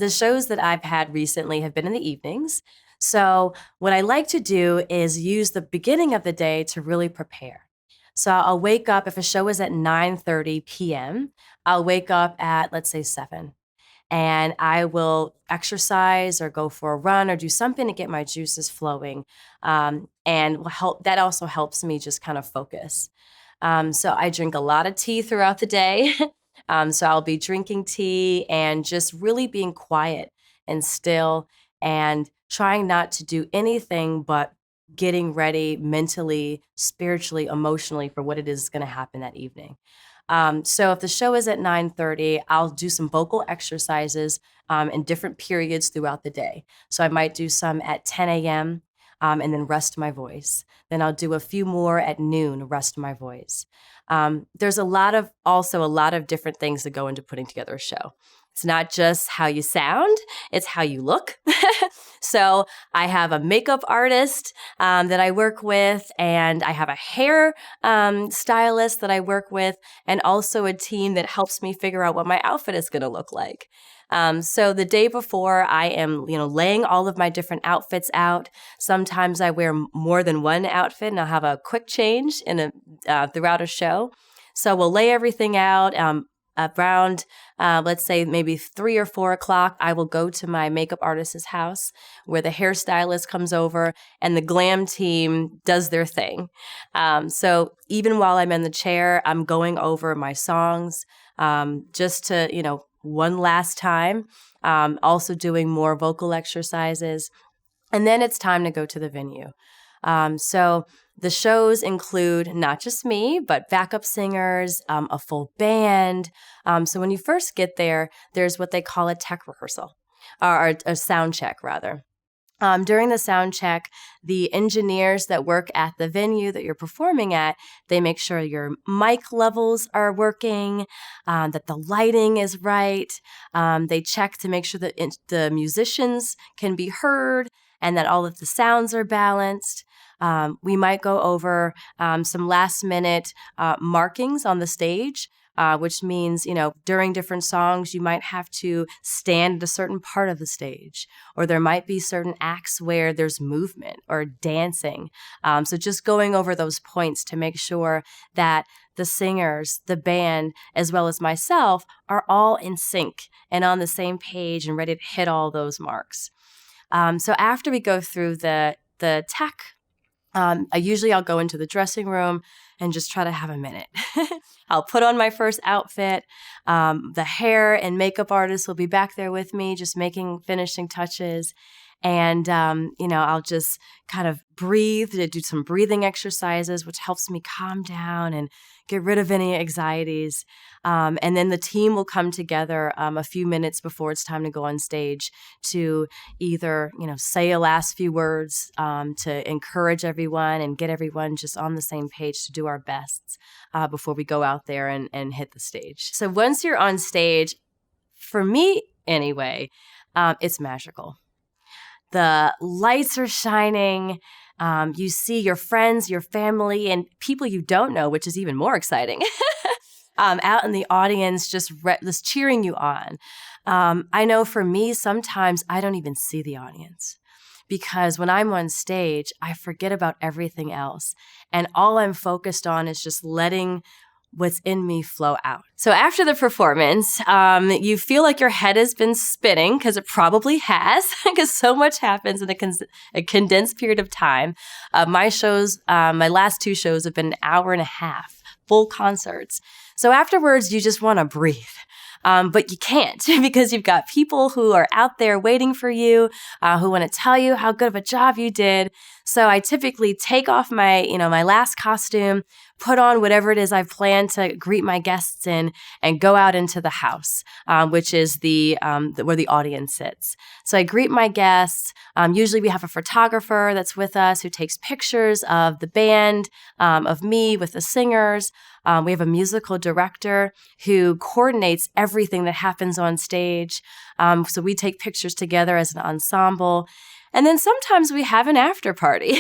The shows that I've had recently have been in the evenings. So what I like to do is use the beginning of the day to really prepare. So I'll wake up if a show is at 9:30 p.m. I'll wake up at, let's say, 7, and I will exercise or go for a run or do something to get my juices flowing. And will help. That also helps me just kind of focus. So I drink a lot of tea throughout the day. So I'll be drinking tea and just really being quiet and still and trying not to do anything but getting ready mentally, spiritually, emotionally for what it is going to happen that evening. So if the show is at 9:30, I'll do some vocal exercises in different periods throughout the day. So I might do some at 10 a.m. And then rest my voice. Then I'll do a few more at noon, rest my voice. There's also a lot of different things that go into putting together a show. It's not just how you sound, it's how you look. So I have a makeup artist that I work with, and I have a hair stylist that I work with, and also a team that helps me figure out what my outfit is going to look like. So the day before, I am, laying all of my different outfits out. Sometimes I wear more than one outfit, and I'll have a quick change throughout a show. So we'll lay everything out. Around, let's say maybe 3 or 4 o'clock, I will go to my makeup artist's house where the hairstylist comes over and the glam team does their thing. So even while I'm in the chair, I'm going over my songs just to, one last time, also doing more vocal exercises. And then it's time to go to the venue. So the shows include not just me, but backup singers, a full band. So when you first get there, there's what they call a tech rehearsal, or a sound check, rather. During the sound check, the engineers that work at the venue that you're performing at, they make sure your mic levels are working, that the lighting is right. They check to make sure that the musicians can be heard and that all of the sounds are balanced. We might go over some last minute markings on the stage, which means, during different songs, you might have to stand at a certain part of the stage, or there might be certain acts where there's movement or dancing. So just going over those points to make sure that the singers, the band, as well as myself are all in sync and on the same page and ready to hit all those marks. So after we go through the tech, I'll go into the dressing room and just try to have a minute. I'll put on my first outfit. The hair and makeup artist will be back there with me, just making finishing touches. And, I'll just kind of breathe, do some breathing exercises, which helps me calm down and get rid of any anxieties. And then the team will come together a few minutes before it's time to go on stage to either, say a last few words to encourage everyone and get everyone just on the same page to do our best before we go out there and hit the stage. So once you're on stage, for me anyway, it's magical. The lights are shining. You see your friends, your family, and people you don't know, which is even more exciting, out in the audience just cheering you on. I know for me, sometimes I don't even see the audience because when I'm on stage, I forget about everything else. And all I'm focused on is just letting what's in me flow out. So after the performance, you feel like your head has been spinning because it probably has, because so much happens in a condensed period of time. My last 2 shows have been an hour and a half, full concerts. So afterwards, you just want to breathe. But you can't because you've got people who are out there waiting for you, who want to tell you how good of a job you did. So I typically take off my last costume, put on whatever it is I've planned to greet my guests in, and go out into the house, which is where the audience sits. So I greet my guests. Usually we have a photographer that's with us who takes pictures of the band, of me with the singers. We have a musical director who coordinates everything that happens on stage. So we take pictures together as an ensemble. And then sometimes we have an after party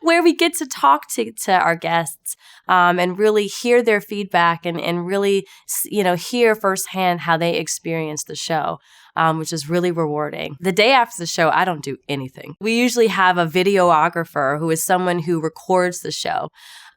where we get to talk to our guests and really hear their feedback and really, hear firsthand how they experience the show. which is really rewarding. The day after the show, I don't do anything. We usually have a videographer who is someone who records the show.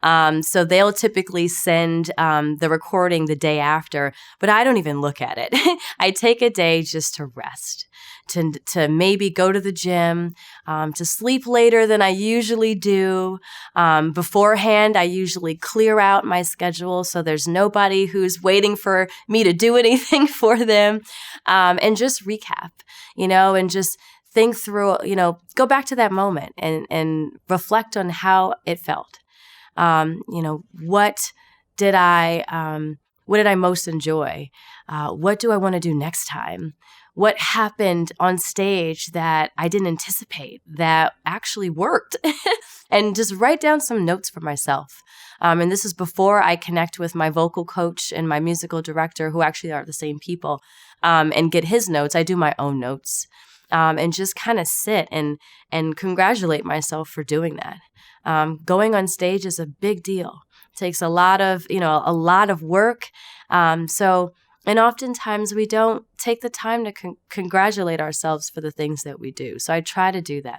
So they'll typically send the recording the day after, but I don't even look at it. I take a day just to rest, to maybe go to the gym, to sleep later than I usually do. Beforehand, I usually clear out my schedule so there's nobody who's waiting for me to do anything for them, and just recap, and just think through, go back to that moment and reflect on how it felt. What did I most enjoy? What do I want to do next time? What happened on stage that I didn't anticipate that actually worked? And just write down some notes for myself. And this is before I connect with my vocal coach and my musical director, who actually are the same people, and get his notes. I do my own notes, and just kind of sit and congratulate myself for doing that. Going on stage is a big deal. It takes a lot of work. And oftentimes we don't take the time to congratulate ourselves for the things that we do. So I try to do that.